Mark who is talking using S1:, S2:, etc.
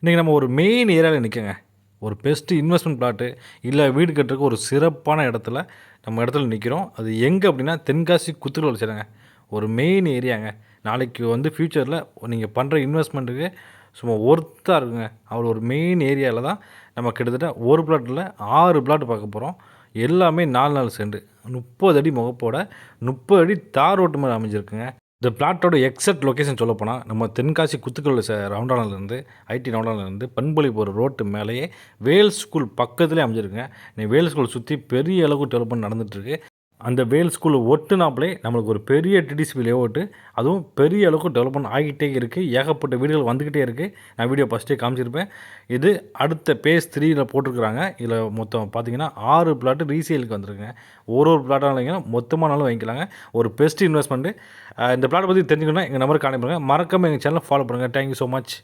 S1: இன்றைக்கி நம்ம ஒரு மெயின் ஏரியாவில் நிற்கங்க. ஒரு பெஸ்ட்டு இன்வெஸ்ட்மெண்ட் பிளாட்டு இல்லை வீடு கட்டுறதுக்கு ஒரு சிறப்பான இடத்துல நம்ம இடத்துல நிற்கிறோம். அது எங்கே அப்படின்னா தென்காசி குத்துக்கல் வச்சுருங்க. ஒரு மெயின் ஏரியாங்க. நாளைக்கு ஃப்யூச்சரில் நீங்கள் பண்ணுற இன்வெஸ்ட்மெண்ட்டுக்கு சும்மா ஒர்த்தாக இருக்குங்க. அவ்வளோ ஒரு மெயின் ஏரியாவில் தான் நம்ம கிட்டத்தட்ட ஒரு பிளாட்டில் 6 பிளாட் பார்க்க போகிறோம். எல்லாமே 4 சென்ட் 30 அடி முகப்போட 30 அடி தார் ரோட்டு மேலே அமைஞ்சிருக்குங்க. இந்த பிளாட்டோட எக்ஸாக்ட் லொக்கேஷன் சொல்லப்போனால் நம்ம தென்காசி குத்துக்கல் ரவுண்டானாலேருந்து ஐடி ரவுண்டானாலேருந்து பண்பொழி போகிற ரோட்டு மேலேயே வேல் ஸ்கூல் பக்கத்துலேயே அமைஞ்சிருக்குங்க. வேல் ஸ்கூல் சுற்றி பெரிய அளவுக்கு டெவலப்மெண்ட் நடந்துகிட்ருக்கு. அந்த வேல் ஸ்கூல் ஒட்டுனாப்லே நம்மளுக்கு ஒரு பெரிய டிடிசிபி லேஅவுட்டு, அதுவும் பெரிய அளவுக்கு டெவலப்மெண்ட் ஆகிட்டே இருக்குது. ஏகப்பட்ட வீடுகள் வந்துக்கிட்டே இருக்குது. நான் வீடியோ ஃபஸ்ட்டே காமிச்சிருப்பேன். இது அடுத்த பேஸ் 3ல் போட்டிருக்கிறாங்க. இதில் மொத்தம் பார்த்தீங்கன்னா 6 பிளாட்டு ரீசேலுக்கு வந்திருக்குங்க. ஒரு பிளாட்டாக மொத்தமானாலும் வாங்கிக்கலாங்க. ஒரு பெஸ்ட் இன்வெஸ்ட்மெண்ட்டு. இந்த பிளாட்டை பற்றி தெரிஞ்சுக்கணுன்னா எங்கள் நம்பருக்கு கான்டெக்ட் பண்ணுங்கள். மறக்காமல் எங்கள் சேனலை ஃபாலோ பண்ணுங்கள். Thank you so much.